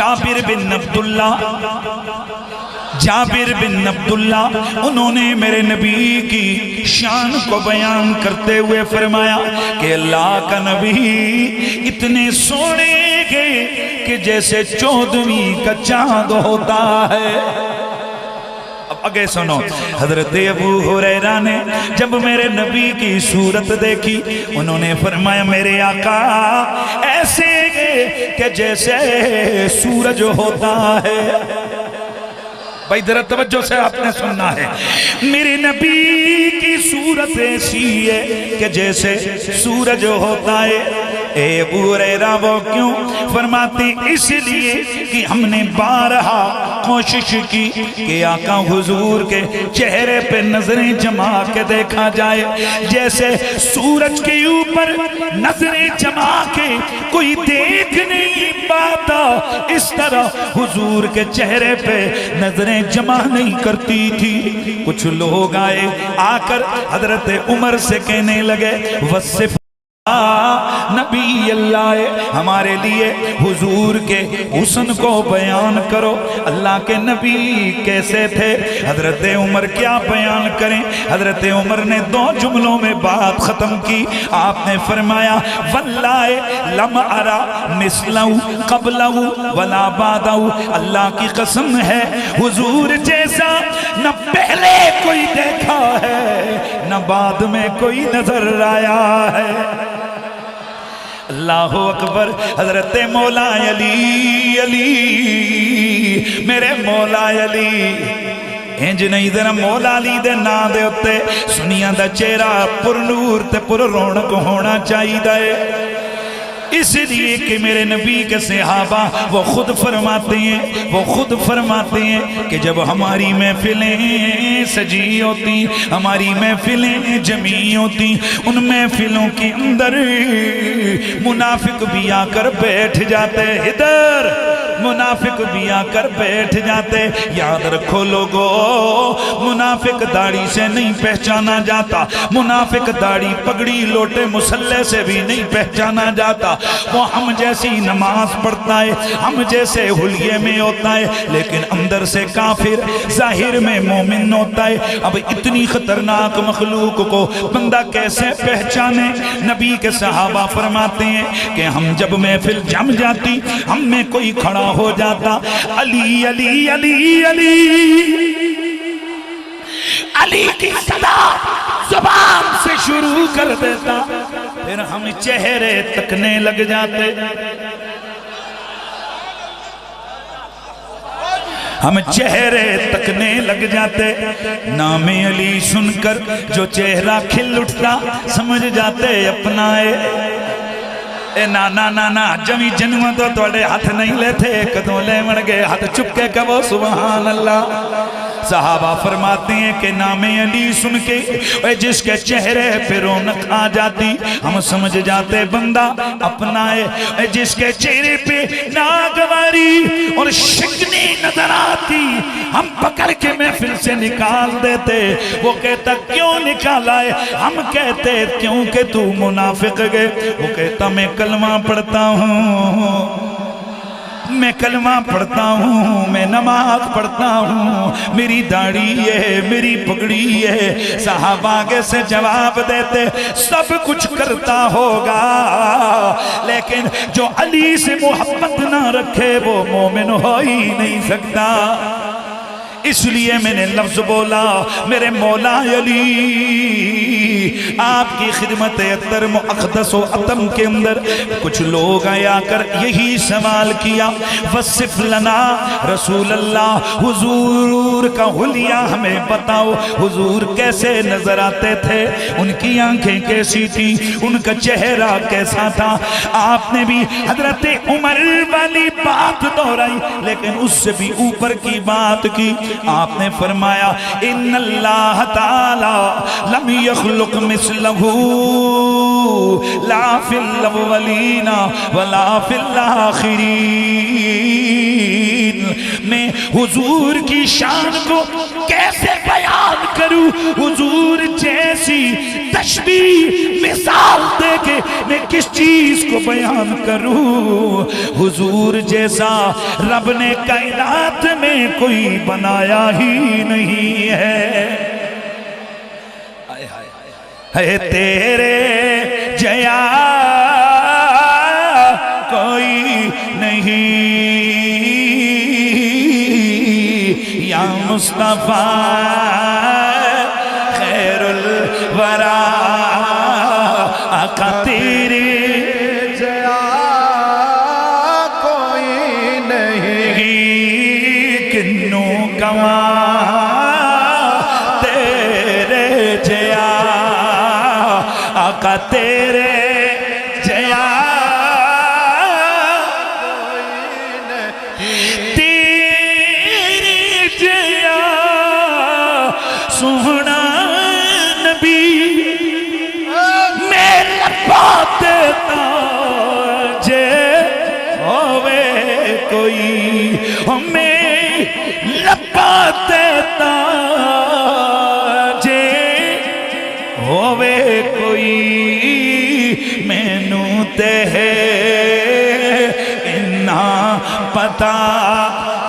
جابر بن عبداللہ انہوں نے میرے نبی کی شان کو بیان کرتے ہوئے فرمایا کہ اللہ کا نبی اتنے سونے گے کہ جیسے 14ویں کا چاند ہوتا ہے۔ اب آگے سنو، حضرت ابو ہریرہ نے جب میرے نبی کی صورت دیکھی انہوں نے فرمایا میرے آقا ایسے گے کہ جیسے سورج ہوتا ہے۔ بھائی ذرا توجہ سے آپ نے سننا ہے، میرے نبی کی صورت ایسی ہے کہ جیسے سورج ہوتا ہے۔ اے ابو ہریرہ وہ کیوں؟ فرماتے اس لیے کہ ہم نے بارہا کوشش کی کہ آقا حضور کے چہرے پہ نظریں جما کے دیکھا جائے، جیسے سورج کے اوپر نظریں جما کے کوئی دیکھ نہیں پاتا اس طرح حضور کے چہرے پہ نظریں جمع نہیں کرتی تھی۔ کچھ لوگ آئے، آ کر حضرت عمر سے کہنے لگے وصف نبی اللہ ہمارے لیے حضور کے حسن کو بیان کرو، اللہ کے نبی کیسے تھے؟ حضرت عمر کیا بیان کریں؟ حضرت عمر نے 2 جملوں میں بات ختم کی۔ آپ نے فرمایا واللہ لم ارا مثلہ قبلہ ولا بعدہ، اللہ کی قسم ہے حضور جیسا نہ پہلے کوئی دیکھا ہے نہ بعد میں کوئی نظر آیا ہے۔ اللہ اکبر۔ حضرت مولا علی میرے مولا علی انج نہیں ذرا مولا علی دے نا دے اتے سنیاں دا چہرہ پر نور تے پر رونق ہونا چاہی دائے، اس لیے کہ میرے نبی کے صحابہ وہ خود فرماتے ہیں کہ جب ہماری محفلیں سجی ہوتی، ہماری محفلیں جمی ہوتی، ان محفلوں کے اندر منافق بھی آ کر بیٹھ جاتے، ادھر منافق بھی آ کر بیٹھ جاتے۔ یاد رکھو لوگو، منافق داڑھی سے نہیں پہچانا جاتا، منافق داڑھی پگڑی لوٹے مسلح سے بھی نہیں پہچانا جاتا۔ وہ ہم جیسی نماز پڑھتا ہے، ہم جیسے حلیے میں ہوتا ہے، لیکن اندر سے کافر، ظاہر میں مومن ہوتا ہے۔ اب اتنی خطرناک مخلوق کو بندہ کیسے پہچانے؟ نبی کے صحابہ فرماتے ہیں کہ ہم جب محفل جم جاتی، ہم میں کوئی کھڑا ہو جاتا، علی علی علی علی علی کی صدا زبان سے شروع کر دیتا، پھر ہم چہرے تکنے لگ جاتے، ہم چہرے تکنے لگ جاتے۔ نام علی سن کر جو چہرہ کھل اٹھتا سمجھ جاتے اپنا اے نا جمی جنوہ تو توڑے ہاتھ نہیں لیتے، کدوں لے مڑ گئے ہاتھ چپکے کبو سبحان اللہ۔ صحابہ فرماتے ہیں کہ نام علی سن کے جس کے چہرے پہ رونق آ جاتی ہم سمجھ جاتے بندہ اپنا ہے، جس کے چہرے پہ ناگواری اور شکنی نظر آتی ہم پکڑ کے محفل سے نکال دیتے۔ وہ کہتا کیوں نکالا ہے؟ ہم کہتے کیونکہ تو منافق گئے۔ وہ کہتا میں کلمہ پڑھتا ہوں، میں کلمہ پڑھتا ہوں، میں نماز پڑھتا ہوں، میری داڑھی ہے، میری پگڑی ہے۔ صحابہ آگے سے جواب دیتے سب کچھ کرتا ہوگا لیکن جو علی سے محبت نہ رکھے وہ مومن ہو ہی نہیں سکتا۔ اس لیے میں نے لفظ بولا میرے مولا علی آپ کی خدمت احترم اقدس و عتم کے اندر کچھ لوگ آیا کر یہی سوال کیا وصف لنا رسول اللہ، حضور کا حلیہ ہمیں بتاؤ، حضور کیسے نظر آتے تھے، ان کی آنکھیں کیسی تھی، ان کا چہرہ کیسا تھا۔ آپ نے بھی حضرت عمر والی بات دہرائی لیکن اس سے بھی اوپر کی بات کی۔ آپ نے فرمایا ان اللہ تعالی لم یخلق مثلہ لا فی الاولین ولا فی الاخرین۔ میں حضور کی شان کو کیسے بیان کروں؟ کروں حضور جیسی تشبیہ مثال دے کے میں کس چیز کو بیان کروں حضور جیسا رب نے کائنات میں کوئی بنایا ہی نہیں ہے ہے تیرے جیا کوئی نہیں یا مصطفیٰ خیر الورا آقا تیرے جیا کوئی نہیں کنوں کما تیرے جیا آقا تیرے جیا تیرے جیا سونا نبی میں لبا دیتا جے ہوئے کوئی ہمیں لبا دیتا جے ہوئے کوئی مینوں تے انہا پتا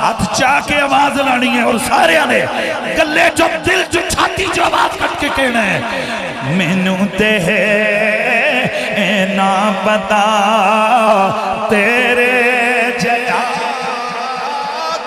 ہاتھ چاہ کے آواز لانی ہے اور سارے آنے گلے جو دل جو چھاتی جو آواز کٹ کے کہنا ہے مینوں تے انہا پتا تیرے جیا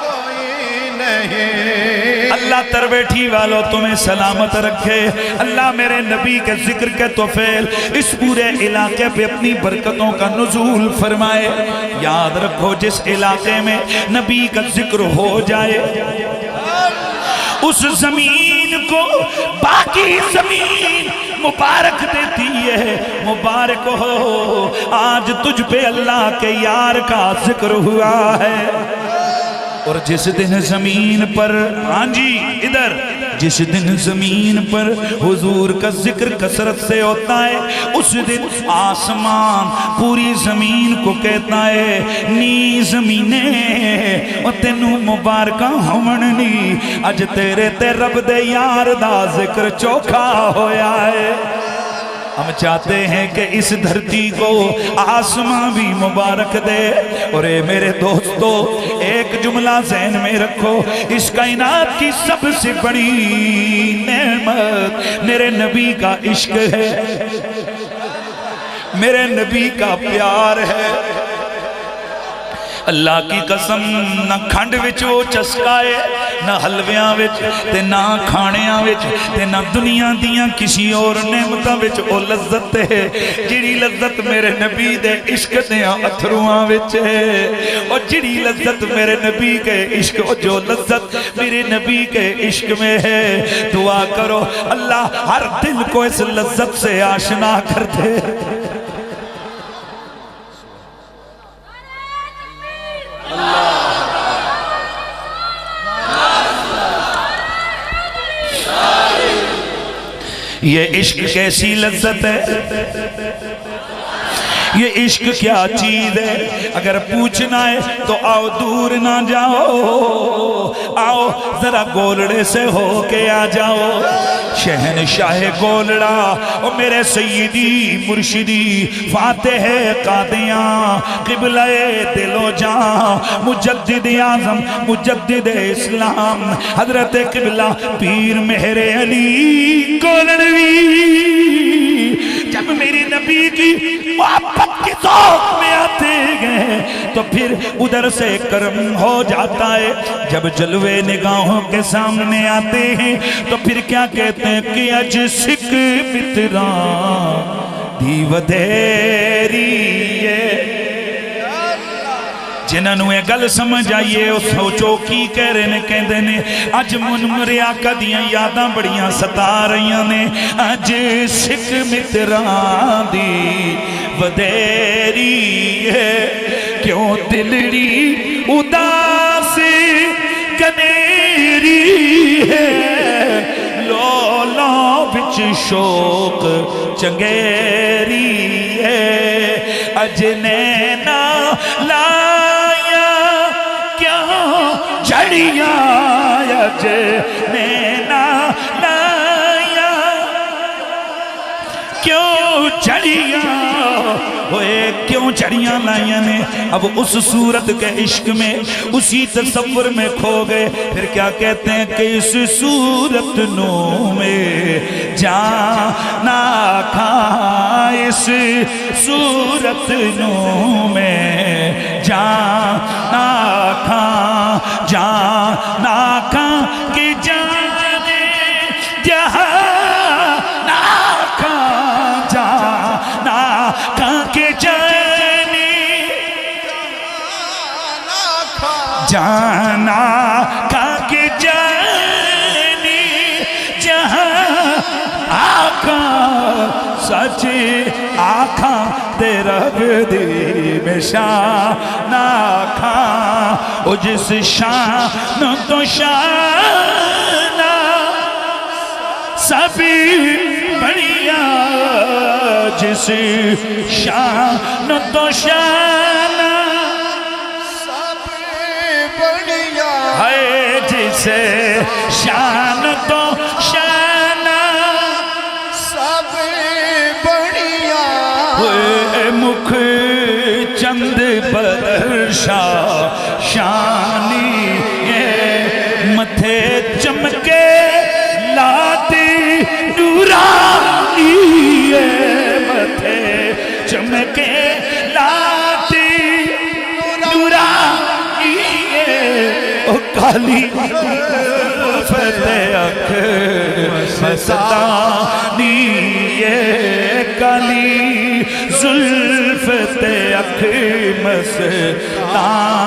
کوئی نہیں اللہ تربیٹھی والوں تمہیں سلامت رکھے اللہ میرے نبی کے ذکر کے توفیل اس پورے علاقے پہ اپنی برکتوں کا نزول فرمائے یاد رکھو جس علاقے میں نبی کا ذکر ہو جائے اس زمین کو باقی زمین مبارک دیتی ہے مبارک ہو آج تجھ پہ اللہ کے یار کا ذکر ہوا ہے اور جس دن زمین پر ہاں جی ادھر جس دن زمین پر حضور کا ذکر کثرت سے ہوتا ہے اس دن آسمان پوری زمین کو کہتا ہے نی زمینے اور تینوں مبارکہ ہومننی اج تیرے تے رب دے یار دا ذکر چوکھا ہویا ہے ہم چاہتے ہیں کہ اس دھرتی کو آسمان بھی مبارک دے اور اے میرے دوستو ایک جملہ ذہن میں رکھو اس کائنات کی سب سے بڑی نعمت میرے نبی کا عشق ہے میرے نبی کا پیار ہے اللہ کی قسم نہ کھنڈ وچ وہ چسکائے نہ حلویاں وچ تے نہ کھانیاں وچ تے نہ دنیا دیاں کسی اور نعمتاں وچ او لذت ہے جڑی لذت میرے نبی دے عشق دیاں اتھرواں وچ ہے اور جڑی لذت میرے نبی کے عشق جو لذت میرے نبی کے عشق میں ہے دعا کرو اللہ ہر دل کو اس لذت سے آشنا کر دے یہ عشق کیسی لذت ہے یہ عشق کیا چیز ہے اگر پوچھنا ہے تو آؤ دور نہ جاؤ آؤ ذرا گولڑے سے ہو کے آ جاؤ شہنشاہ گولڑا او میرے سیدی مرشدی فاتح قادیاں قبلہ دل و جان مجدد اعظم مجدد اسلام حضرت قبلہ پیر مہر علی گولڑوی جب میری نبی کی محبت کی ذوق میں آتے گئے تو پھر ادھر سے کرم ہو جاتا ہے جب جلوے نگاہوں کے سامنے آتے ہیں تو پھر کیا کہتے ہیں کہ اج سکھ متران دیو دیری ہے جنہوں یہ گل سمجھ آئیے اس سوچو کی کہہ رہے نے کہندے نے اج من مریا کدیاں یاداں بڑیاں ستا رہیاں نے اج سکھ متران دی ودیری ہے کیوں دلڑی اداس کنیری ہے لولا بچ شوق چنگیری ہے اج نینا لایا کیا جڑیاں اج نینا لایا چڑیاں ہوئے کیوں چڑیاں لائیاں نے اب اس صورت کے عشق میں اسی تصور میں کھو گئے پھر کیا کہتے ہیں کہ اس صورت نو میں جانا کھا اس صورت نو میں جانا کھا جانا کھا کہ جانے جہانا کھا جانا کھا کہ جانے جانا کھا کہ جانے جہاں آقا سچ آقا تیرا بدی میں شان آقا او جس شان تو شان سبھی بڑھیا جس شان تو شان سبھی بڑھیا ہے جس شان تو شان سبھی بڑھیا ہوئے مکھ چند بدر شانی متھے چمکے لاتی نورانی متھے چمکے لاتی نورانی او کالی فتح اکھ مستانی کالی زلفت اکھ مستانی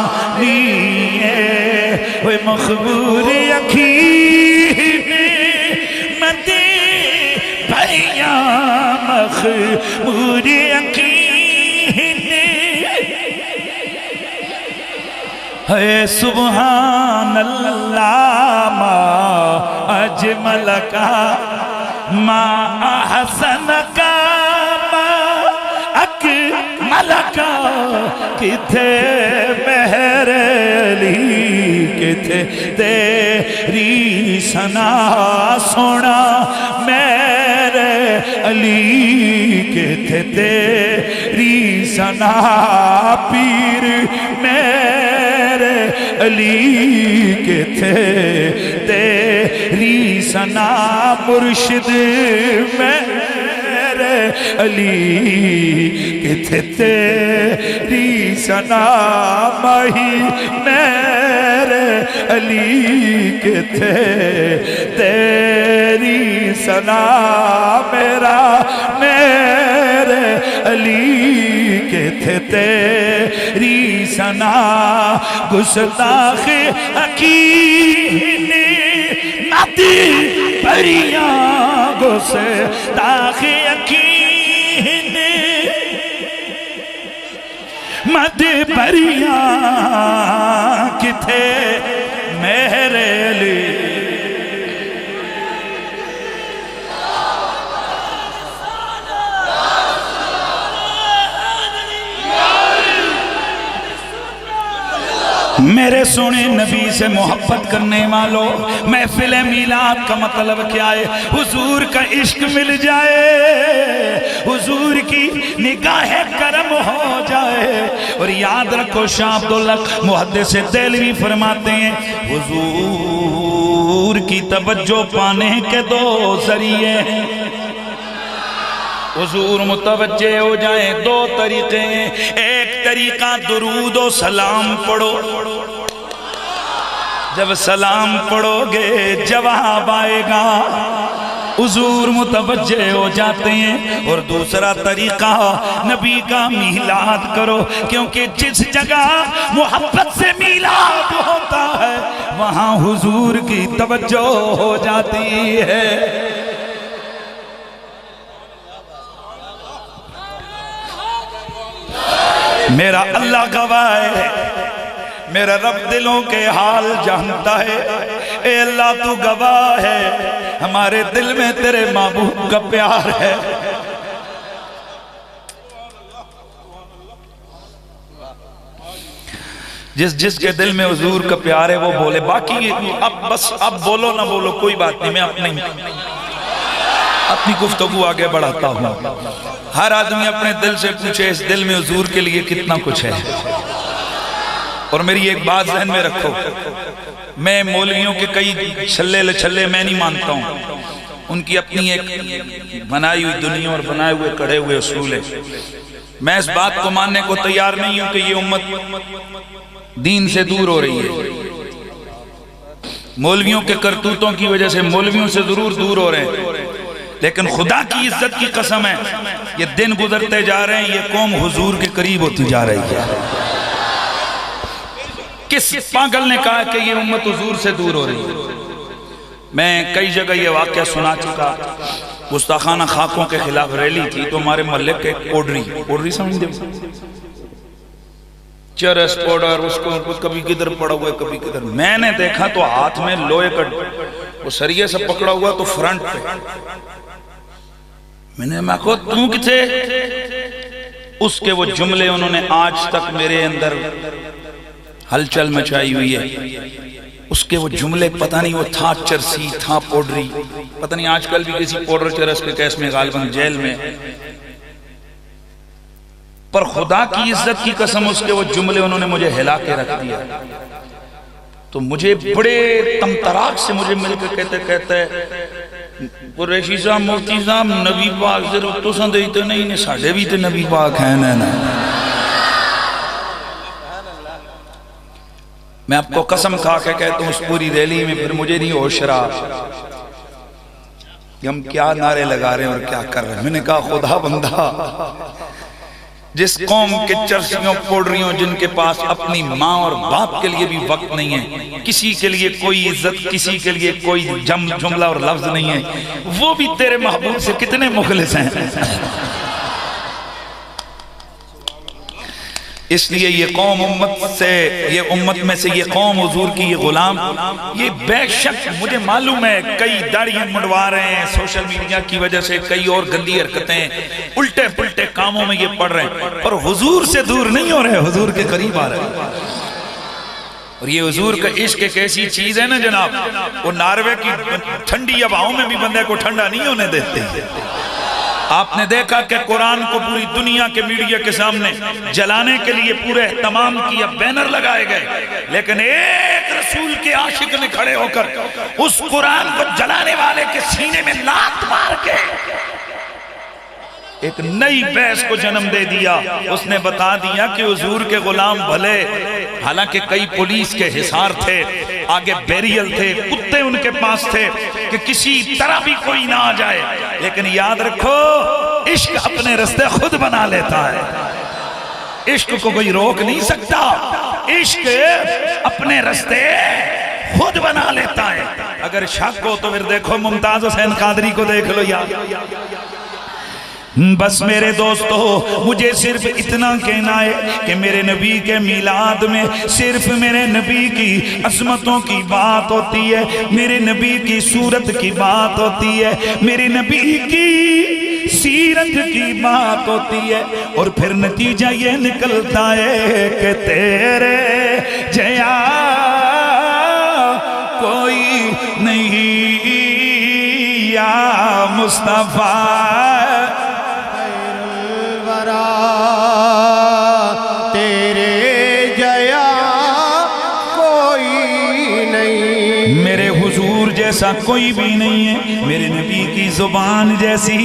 وہ مخبور اکھی مدی بھائیاں مخبور اکھی ہے سبحان اللہ ما اجمل کا ما احسن کا ما اکمل کا کتھے مہر علی کتھے تیری ثنا سونا میرے علی کتھے تیری ثنا پیر میرے علی کتھے تیری ثنا مرشد میرے علی کتھے تیری ثنا ماہی میرے علی کتھے تیری ثنا میرا میرے علی کتھے تیری ثنا گستاخ حکیم ندی بریاں گستاخ حکیم مد بریاں کتھے میرے علی میرے سونے نبی سے محبت کرنے والوں محفل میلاد کا مطلب کیا ہے حضور کا عشق مل جائے حضور کی نگاہ کرم ہو جائے اور یاد رکھو شاہ عبداللہ محدث دہلوی فرماتے ہیں حضور کی توجہ پانے کے دو ذریعے ہیں حضور متوجہ ہو جائیں دو طریقے ہیں ایک طریقہ درود و سلام پڑھو جب سلام پڑھو گے جواب آئے گا حضور متوجہ ہو جاتے ہیں اور دوسرا طریقہ نبی کا میلاد کرو کیونکہ جس جگہ محبت سے میلاد ہوتا ہے وہاں حضور کی توجہ ہو جاتی ہے میرا اللہ گواہ ہے میرا رب دلوں کے حال جانتا ہے اے اللہ تو گواہ ہے ہمارے دل میں تیرے محبوب کا پیار ہے جس کے دل میں حضور کا پیار ہے وہ بولے باقی اب بولو نہ بولو کوئی بات نہیں میں اپنی گفتگو آگے بڑھاتا ہوں ہر آدمی اپنے دل سے پوچھے اس دل میں حضور کے لیے کتنا کچھ ہے۔ اور میری ایک بات ذہن میں رکھو، میں مولویوں کے کئی چھلے میں نہیں مانتا ہوں، ان کی اپنی ایک بنائی ہوئی دنیا اور بنائے ہوئے کڑے ہوئے اصول ہے۔ میں اس بات کو ماننے کو تیار نہیں ہوں کہ یہ امت دین سے دور ہو رہی ہے۔ مولویوں کے کرتوتوں کی وجہ سے مولویوں سے ضرور دور ہو رہے ہیں، لیکن خدا کی عزت کی قسم ہے یہ دن گزرتے جا رہے ہیں، یہ قوم حضور کے قریب ہوتی جا رہی ہے۔ کس پاگل نے کہا کہ یہ امت حضور سے دور ہو رہی ہے؟ میں کئی جگہ یہ واقعہ سنا چکا، گستاخانہ خاکوں کے خلاف ریلی تھی تو ہمارے محلے کے پوڈری سمجھ دے، چرس پوڈر، اس کو کبھی کدھر پڑا ہوا ہے کبھی کدھر، میں نے دیکھا تو ہاتھ میں لوہے کا وہ سریے سے پکڑا ہوا تو فرنٹ پہ، میں نے کہا تم کتے؟ اس کے وہ جملے انہوں نے آج تک میرے اندر ہلچل مچائی ہوئی ہے۔ اس کے وہ جملے پتہ نہیں، وہ تھا چرسی، تھا پوڈری، پتہ نہیں آج کل بھی کسی پوڈر چرس کے کیس میں غالباً جیل میں، پر خدا کی عزت کی قسم اس کے وہ جملے انہوں نے مجھے ہلا کے رکھ دیا۔ تو مجھے بڑے تمتراک سے مجھے مل کے کہتے قریشی صاحب، مفتی صاحب، نبی پاک ضرور تو سن دیتے نہیں، ساڑھے بھی تے نبی پاک ہیں نا۔ میں آپ کو قسم کھا کے کہتا ہوں اس پوری ریلی میں پھر مجھے نہیں ہوش رہا کہ ہم کیا نعرے لگا رہے ہیں اور کیا کر رہے ہیں۔ میں نے کہا خدا بندہ، جس قوم کے چرسیوں پوڈریوں جن کے پاس اپنی ماں اور باپ کے لیے بھی وقت نہیں ہے، کسی کے لیے کوئی عزت، کسی کے لیے کوئی جملہ اور لفظ نہیں ہے، وہ بھی تیرے محبوب سے کتنے مخلص ہیں۔ اس لیے یہ قوم امت میں سے یہ قوم حضور کی یہ غلام، یہ بے شک مجھے معلوم ہے کئی داڑیاں منڈوا رہے ہیں سوشل میڈیا کی وجہ سے، کئی اور گندی حرکتیں الٹے پلٹے کاموں میں یہ پڑھ رہے ہیں، پر حضور سے دور نہیں ہو رہے، حضور کے قریب آ رہے ہیں۔ اور یہ حضور کا عشق ایک ایسی چیز ہے نا جناب، وہ ناروے کی ٹھنڈی ہواؤں میں بھی بندے کو ٹھنڈا نہیں ہونے دیتے۔ آپ نے دیکھا کہ قرآن کو پوری دنیا کے میڈیا کے سامنے جلانے کے لیے پورے اہتمام کیا، بینر لگائے گئے، لیکن ایک رسول کے عاشق نے کھڑے ہو کر اس قرآن کو جلانے والے کے سینے میں لات مار کے ایک نئی بحث کو جنم دے دیا۔ اس نے بتا دیا کہ حضور کے غلام بھلے، حالانکہ کئی پولیس کے حصار تھے، آگے بیریل تھے، کتے ان کے پاس تھے کہ کسی طرح بھی کوئی نہ آ جائے، لیکن یاد رکھو عشق اپنے رستے خود بنا لیتا ہے، عشق کو کوئی روک نہیں سکتا، عشق اپنے رستے خود بنا لیتا ہے۔ اگر شک ہو تو پھر دیکھو ممتاز حسین قادری کو دیکھ لو یار۔ بس میرے دوستو مجھے صرف اتنا کہنا ہے کہ میرے نبی کے میلاد میں صرف میرے نبی کی عظمتوں کی بات ہوتی ہے، میرے نبی کی صورت کی بات ہوتی ہے، میرے نبی کی سیرت کی بات ہوتی ہے، اور پھر نتیجہ یہ نکلتا ہے کہ تیرے جیا کوئی نہیں یا مصطفیٰ، تیرے جیا کوئی نہیں، میرے حضور جیسا کوئی بھی نہیں ہے، میرے نبی کی زبان جیسی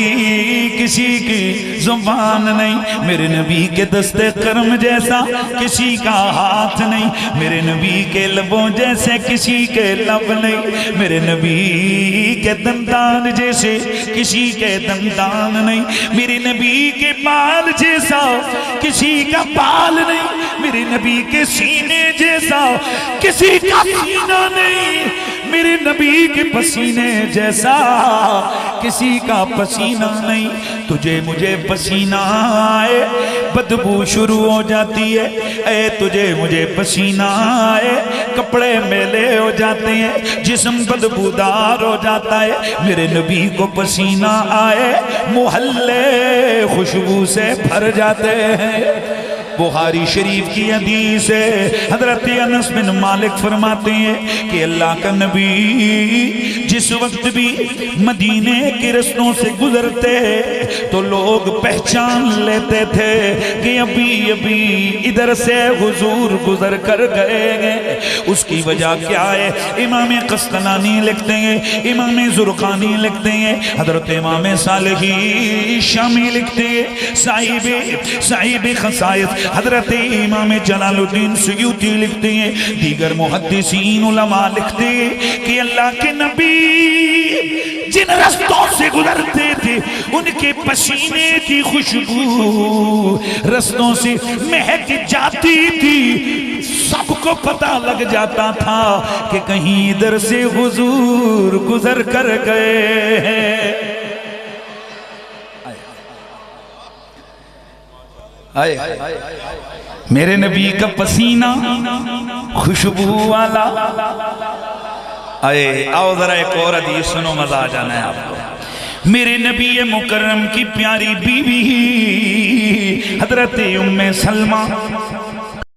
کسی کی زبان نہیں، میرے نبی کے دست کرم جیسا کسی کا ہاتھ نہیں، میرے نبی کے لبوں جیسے کسی کے لب نہیں، میرے نبی کے دندان جیسے کسی کے دندان نہیں، میرے نبی کے بال جیسا کسی کا بال نہیں، میرے نبی کے سینے جیسا کسی کا سینہ نہیں، میرے نبی کے پسینے جیسا کسی کا پسینہ نہیں۔ تجھے مجھے پسینہ آئے بدبو شروع ہو جاتی ہے، اے تجھے مجھے پسینہ آئے کپڑے میلے ہو جاتے ہیں، جسم بدبودار ہو جاتا ہے، میرے نبی کو پسینہ آئے محلے خوشبو سے بھر جاتے ہیں۔ بخاری شریف کی حدیث ہے، حضرت انس بن مالک فرماتے ہیں کہ اللہ کا نبی جس وقت بھی مدینے کے رستوں سے گزرتے تو لوگ پہچان لیتے تھے کہ ابھی ابھی ادھر سے حضور گزر کر گئے ہیں۔ اس کی وجہ کیا ہے؟ امام قسطلانی لکھتے ہیں، امام زرقانی لکھتے ہیں، حضرت امام صالحی شامی لکھتے ہیں، صاحب خصائص حضرت امام جلال الدین سیوطی لکھتے ہیں، دیگر محدثین علماء لکھتے ہیں کہ اللہ کے نبی جن رستوں سے گزرتے تھے ان کے پسینے کی خوشبو رستوں سے مہک جاتی تھی، سب کو پتہ لگ جاتا تھا کہ کہیں ادھر سے حضور گزر کر گئے ہیں۔ میرے نبی کا پسینہ خوشبو والا۔ آؤ ذرا ایک اور حدیث سنو، مزہ آ جانا ہے آپ کو۔ میرے نبی مکرم کی پیاری بیوی حضرت ام سلمہ